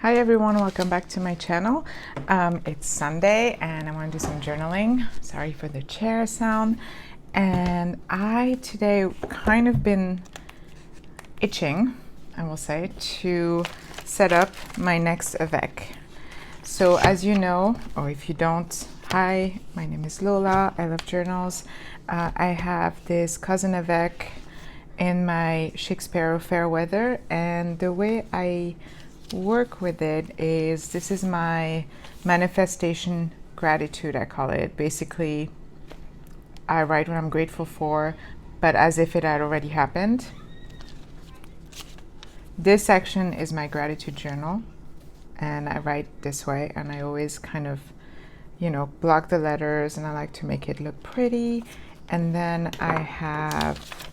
Hi everyone, welcome back to my channel. It's Sunday and I want to do some journaling. Sorry for the chair sound. And I today kind of been itching, I will say, to set up my next avec. So as you know, or if you don't, hi, my name is Lola, I love journals. I have this cousin avec in my Shakespeare Fairweather, and the way I work with it is, this is my manifestation gratitude, I call it. Basically, I write what I'm grateful for, but as if it had already happened. This section is my gratitude journal, and I write this way, and I always kind of, block the letters, and I like to make it look pretty. And then I have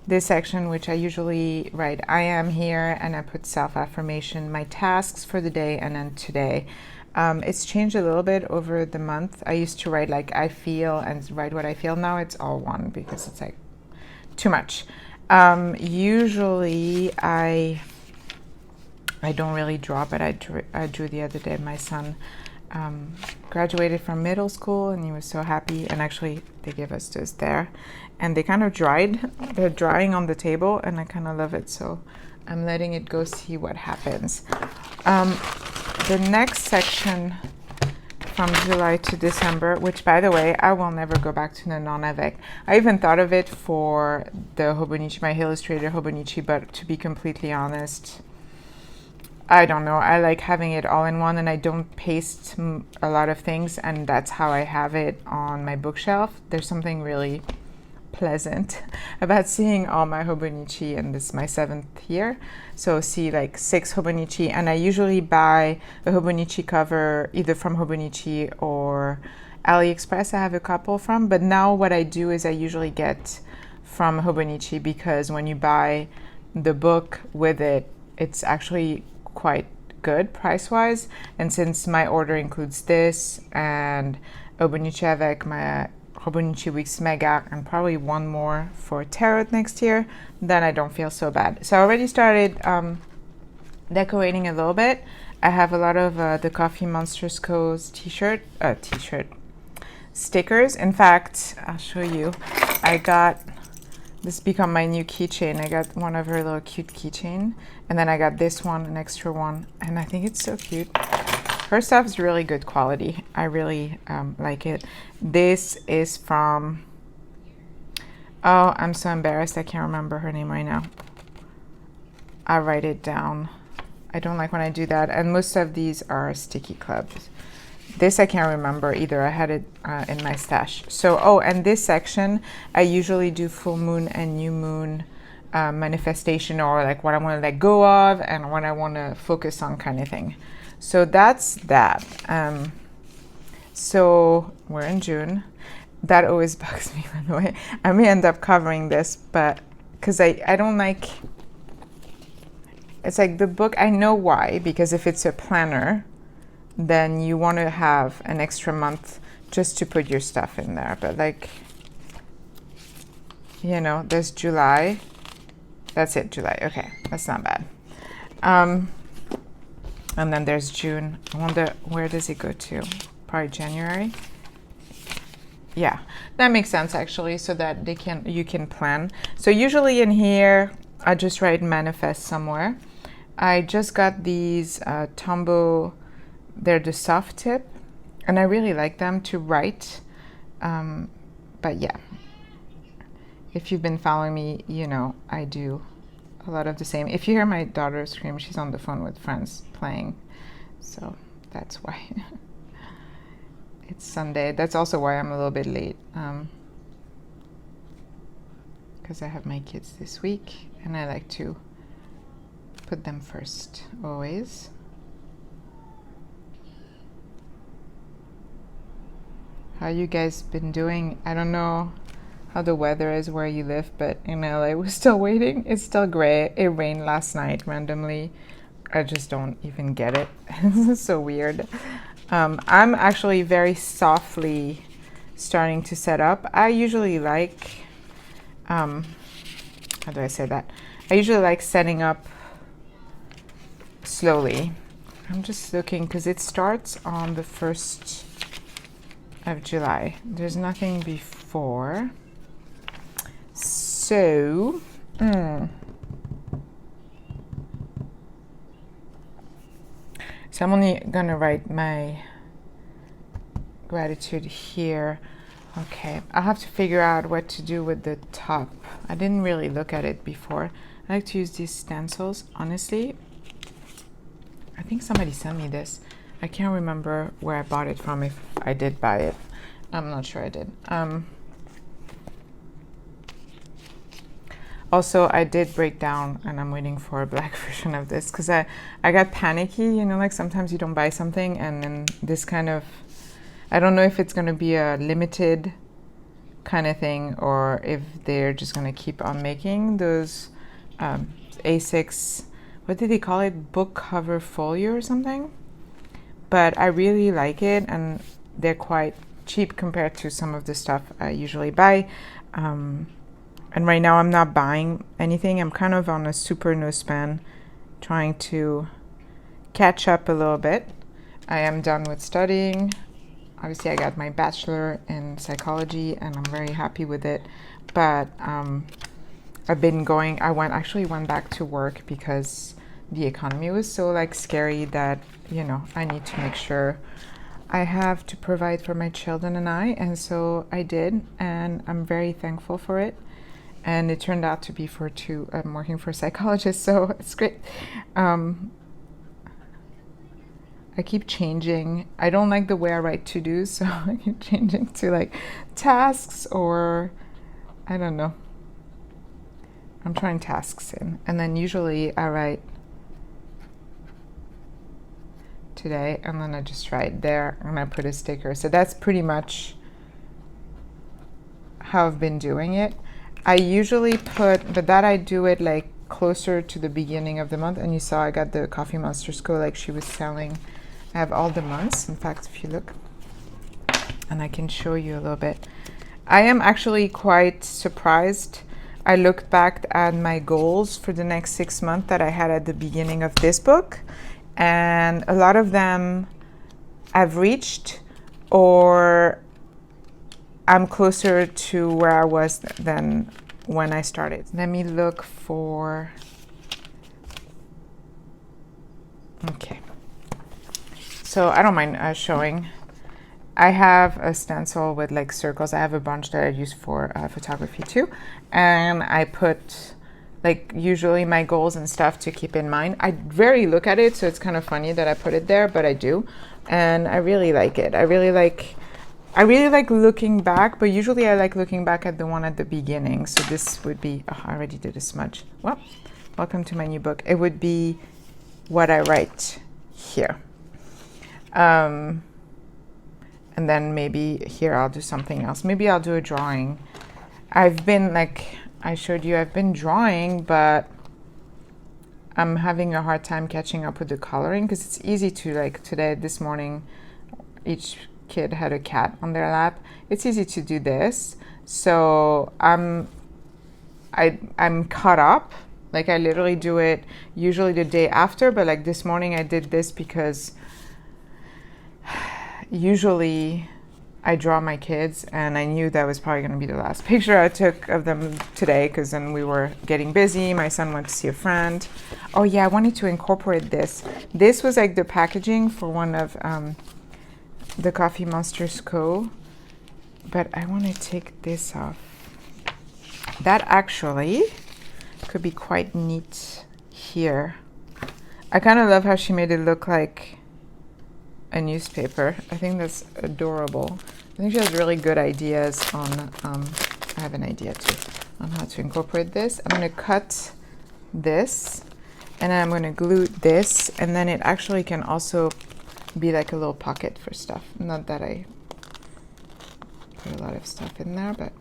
this section, which I usually write I am here, and I put self-affirmation, my tasks for the day, and then today. It's changed a little bit over the month. I used to write like I feel and write what I feel. Now it's all one because it's like too much. Usually I don't really draw, but I drew the other day. My son graduated from middle school and he was so happy, and actually they gave us this there, and they kind of dried. They're drying on the table, and I kind of love it, so I'm letting it go, see what happens. The next section from July to December, which by the way, I will never go back to the non-avec. I even thought of it for the Hobonichi, my illustrator Hobonichi, but to be completely honest, I don't know. I like having it all in one, and I don't paste a lot of things, and that's how I have it on my bookshelf. There's something really pleasant about seeing all my Hobonichi, and this is my 7th year. So see like 6 Hobonichi, and I usually buy a Hobonichi cover either from Hobonichi or AliExpress. I have a couple from, but now what I do is I usually get from Hobonichi, because when you buy the book with it, it's actually quite good price-wise. And since my order includes this and Hobonichi avec, my Hobonichi Weeks Mega, and probably one more for Tarot next year, then I don't feel so bad. So I already started decorating a little bit. I have a lot of the Coffee Monsters Co.'s t-shirt stickers. In fact, I'll show you. I got this become my new keychain. I got one of her little cute keychain, and then I got this one, an extra one, and I think it's so cute. Her stuff is really good quality. I really like it. This is from, oh, I'm so embarrassed. I can't remember her name right now. I'll write it down. I don't like when I do that. And most of these are sticky clubs. This I can't remember either. I had it in my stash. So, oh, and this section, I usually do full moon and new moon manifestation, or like what I want to let go of and what I want to focus on, kind of thing. So that's that. So we're in June. That always bugs me, by the way. I may end up covering this, but because I don't like, it's like the book, I know why, because if it's a planner, then you want to have an extra month just to put your stuff in there. But like, there's July. That's it, July. Okay, that's not bad. And then there's June. I wonder, where does it go to? Probably January. Yeah, that makes sense actually, so that you can plan. So usually in here, I just write manifest somewhere. I just got these Tombow. They're the soft tip, and I really like them to write. But yeah, if you've been following me, I do a lot of the same. If you hear my daughter scream, she's on the phone with friends playing, so that's why. It's Sunday. That's also why I'm a little bit late, because I have my kids this week, and I like to put them first always. How you guys been doing? I don't know how the weather is where you live, but in LA we're still waiting. It's still gray. It rained last night randomly. I just don't even get it. It's so weird. I'm actually very softly starting to set up. I usually like, how do I say that? I usually like setting up slowly. I'm just looking because it starts on the 1st of July. There's nothing before. So, so I'm only gonna write my gratitude here. Okay, I'll have to figure out what to do with the top. I didn't really look at it before. I like to use these stencils. Honestly, I think somebody sent me this. I can't remember where I bought it from, if I did buy it. I'm not sure I did. Also, I did break down, and I'm waiting for a black version of this because I got panicky, you know, like sometimes you don't buy something and then this kind of, I don't know if it's going to be a limited kind of thing or if they're just going to keep on making those A6, what did they call it? Book cover folio or something? But I really like it, and they're quite cheap compared to some of the stuff I usually buy. And right now I'm not buying anything. I'm kind of on a super no spend, trying to catch up a little bit. I am done with studying. Obviously, I got my bachelor in psychology, and I'm very happy with it. But I've been going. I actually went back to work because the economy was so like scary that, you know, I need to make sure I have to provide for my children and I. And so I did, and I'm very thankful for it. And it turned out to be for two. I'm working for a psychologist, so it's great. I keep changing. I don't like the way I write to-dos, so I keep changing to like tasks, or I don't know. I'm trying tasks in. And then usually I write today, and then I just write there, and I put a sticker. So that's pretty much how I've been doing it. I usually but that I do it like closer to the beginning of the month. And you saw I got the Coffee Monsters Co. like she was selling. I have all the months. In fact, if you look, and I can show you a little bit. I am actually quite surprised. I looked back at my goals for the next 6 months that I had at the beginning of this book. And a lot of them I've reached, or I'm closer to where I was than when I started. Let me look for, okay. So I don't mind showing. I have a stencil with like circles. I have a bunch that I use for photography too. And I put like usually my goals and stuff to keep in mind. I rarely look at it, so it's kind of funny that I put it there, but I do. And I really like it. I really like looking back, but usually I like looking back at the one at the beginning. So this would be, oh, I already did a smudge. Well, welcome to my new book. It would be what I write here. And then maybe here I'll do something else. Maybe I'll do a drawing. I've been, like I showed you, I've been drawing, but I'm having a hard time catching up with the coloring because it's easy to, like today, this morning, each kid had a cat on their lap. It's easy to do this. So I'm caught up. Like I literally do it usually the day after, but like this morning I did this because usually I draw my kids, and I knew that was probably going to be the last picture I took of them today because then we were getting busy. My son went to see a friend. Oh yeah, I wanted to incorporate this. This was like the packaging for one of the Coffee Monsters Co. But I want to take this off. That actually could be quite neat here. I kind of love how she made it look like a newspaper. I think that's adorable. I think she has really good ideas on, I have an idea too, on how to incorporate this. I'm going to cut this, and then I'm going to glue this, and then it actually can also be like a little pocket for stuff. Not that I put a lot of stuff in there, but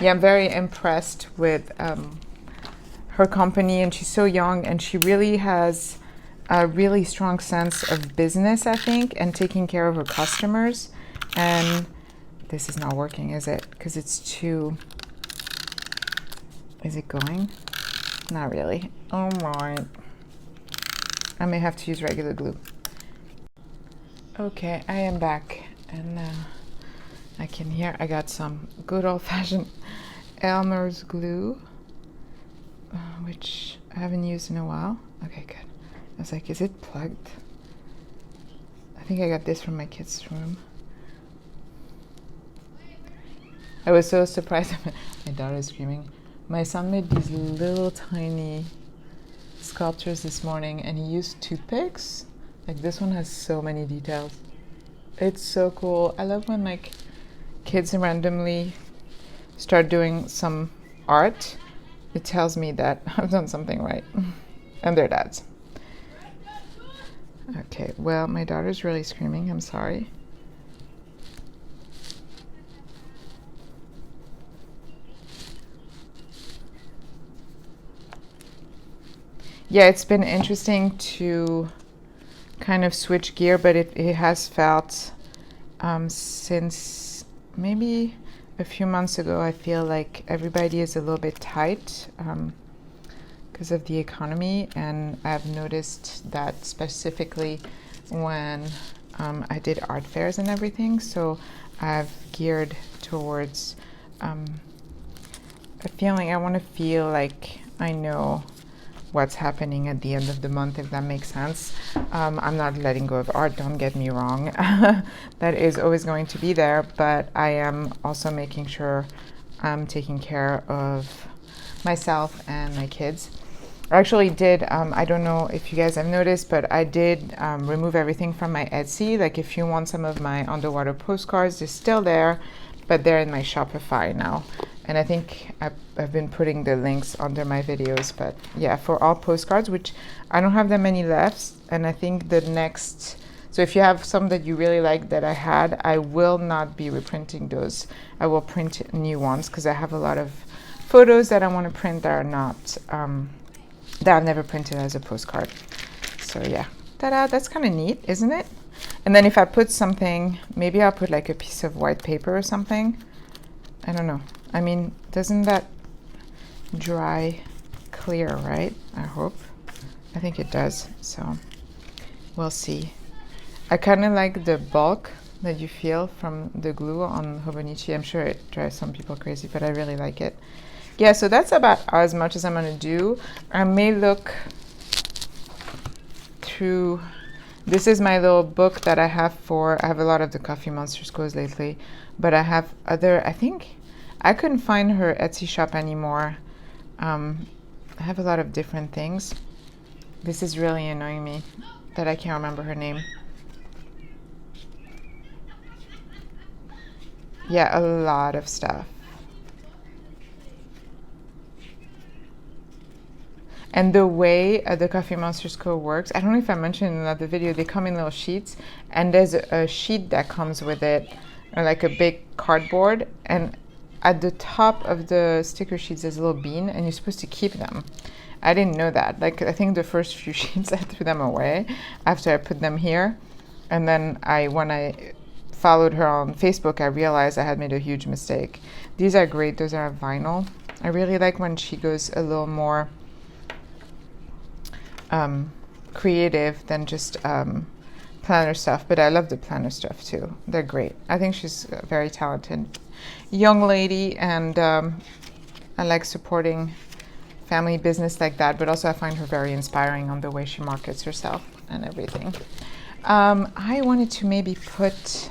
yeah, I'm very impressed with her company, and she's so young, and she really has a really strong sense of business, I think, and taking care of her customers. And this is not working, is it? Because it's too, is it going? Not really. All right. I may have to use regular glue. Okay, I am back, and I can hear I got some good old-fashioned Elmer's glue, which I haven't used in a while. Okay, good. I was like, is it plugged? I think I got this from my kids' room. I was so surprised. My daughter is screaming. My son made these little tiny sculptures this morning, and he used toothpicks. Like, this one has so many details. It's so cool. I love when like kids randomly start doing some art. It tells me that I've done something right. And their dads. Okay, well, my daughter's really screaming. I'm sorry. Yeah, it's been interesting to kind of switch gear, but it has felt since maybe a few months ago, I feel like everybody is a little bit tight because of the economy, and I've noticed that specifically when I did art fairs and everything. So I've geared towards a feeling. I want to feel like I know what's happening at the end of the month, if that makes sense. I'm not letting go of art, don't get me wrong. That is always going to be there, but I am also making sure I'm taking care of myself and my kids. I actually did, I don't know if you guys have noticed, but I did remove everything from my Etsy. Like, if you want some of my underwater postcards, they're still there, but they're in my Shopify now. And I think I've been putting the links under my videos, but yeah, for all postcards, which I don't have that many left. And I think the next, so if you have some that you really like that I had, I will not be reprinting those. I will print new ones because I have a lot of photos that I want to print that are not, that I've never printed as a postcard. So yeah, ta-da, that's kind of neat, isn't it? And then if I put something, maybe I'll put like a piece of white paper or something. I don't know. I mean, doesn't that dry clear, right? I hope. I think it does. So we'll see. I kind of like the bulk that you feel from the glue on Hobonichi. I'm sure it drives some people crazy, but I really like it. Yeah, so that's about as much as I'm going to do. I may look through. This is my little book that I have I have a lot of the Coffee Monsters clothes lately, but I have other, I think, I couldn't find her Etsy shop anymore. I have a lot of different things. This is really annoying me that I can't remember her name. Yeah, a lot of stuff. And the way the Coffee Monsters Co. works, I don't know if I mentioned in another video, they come in little sheets, and there's a sheet that comes with it, or like a big cardboard, and at the top of the sticker sheets there's a little bean, and you're supposed to keep them. I didn't know that. Like, I think the first few sheets I threw them away after I put them here, and then when I followed her on Facebook, I realized I had made a huge mistake. These are great. Those are vinyl. I really like when she goes a little more creative than just planner stuff, but I love the planner stuff too. They're great. I think she's a very talented young lady, and I like supporting family business like that, but also I find her very inspiring on the way she markets herself and everything. I wanted to maybe put,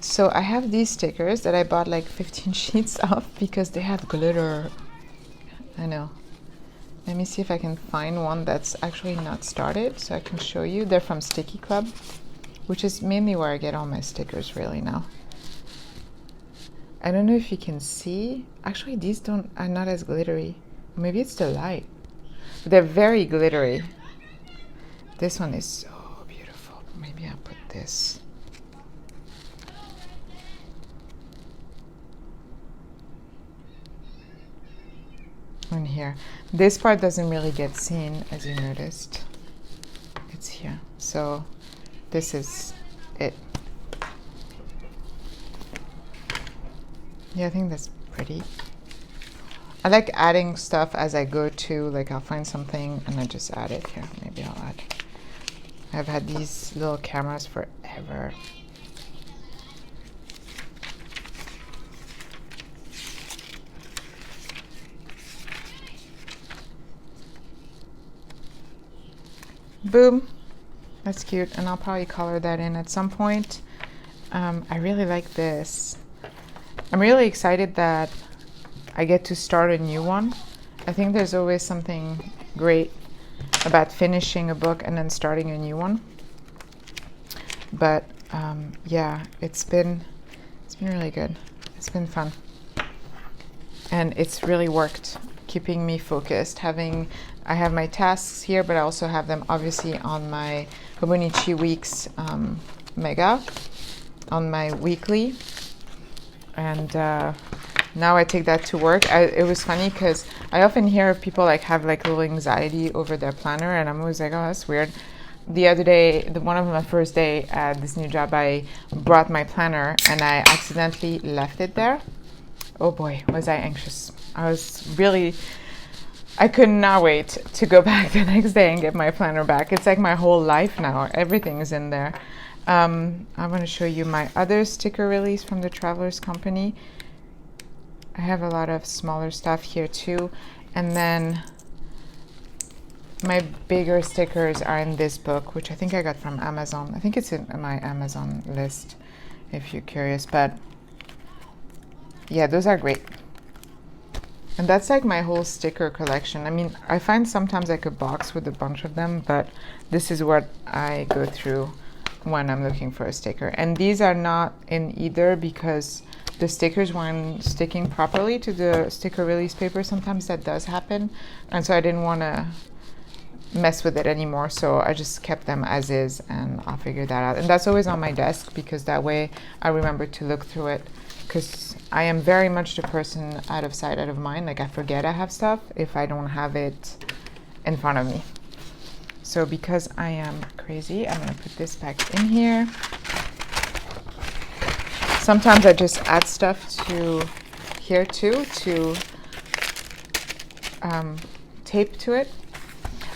so I have these stickers that I bought like 15 sheets of because they have glitter. I know. Let me see if I can find one that's actually not started so I can show you. They're from Sticky Club, which is mainly where I get all my stickers really now. I don't know if you can see. Actually, these are not as glittery. Maybe it's the light. But they're very glittery. This one is so beautiful. Maybe I'll put this. On here. This part doesn't really get seen, as you noticed. It's here. So this is it. Yeah, I think that's pretty. I like adding stuff as I go to, like I'll find something and I just add it here. Maybe I'll add. I've had these little cameras forever. Boom. That's cute, and I'll probably color that in at some point. I really like this. I'm really excited that I get to start a new one. I think there's always something great about finishing a book and then starting a new one. But yeah, it's been really good. It's been fun, and it's really worked keeping me focused. I have my tasks here, but I also have them obviously on my Hobonichi Weeks Mega, on my weekly, and now I take that to work. It was funny because I often hear of people like have like a little anxiety over their planner, and I'm always like, oh, that's weird. The other day, one of my first day at this new job, I brought my planner and I accidentally left it there. Oh boy, was I anxious. I could not wait to go back the next day and get my planner back. It's like my whole life now. Everything is in there. I'm going to show you my other sticker release from the Travelers Company. I have a lot of smaller stuff here too. And then my bigger stickers are in this book, which I think I got from Amazon. I think it's in my Amazon list if you're curious. But yeah, those are great. And that's like my whole sticker collection. I mean, I find sometimes like a box with a bunch of them, but this is what I go through when I'm looking for a sticker. And these are not in either because the stickers weren't sticking properly to the sticker release paper. Sometimes that does happen. And so I didn't want to mess with it anymore. So I just kept them as is, and I'll figure that out. And that's always on my desk because that way I remember to look through it. Because I am very much the person out of sight, out of mind. Like I forget I have stuff if I don't have it in front of me. So because I am crazy, I'm going to put this back in here. Sometimes I just add stuff to here too to tape to it.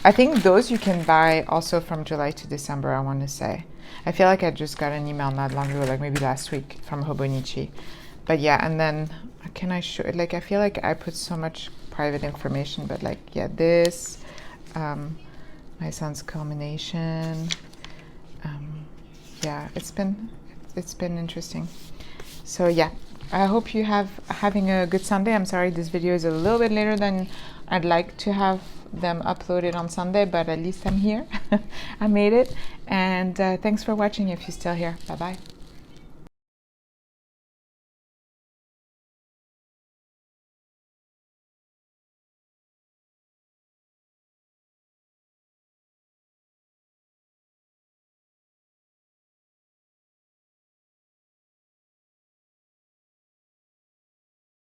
I think those you can buy also from July to December, I want to say. I feel like I just got an email not long ago, like maybe last week from Hobonichi. But yeah, and then can I show it? Like I feel like I put so much private information, but like yeah, this, my son's culmination. Yeah, it's been interesting. So yeah, I hope you having a good Sunday. I'm sorry this video is a little bit later than I'd like to have them uploaded on Sunday, but at least I'm here. I made it, and thanks for watching if you're still here. Bye bye.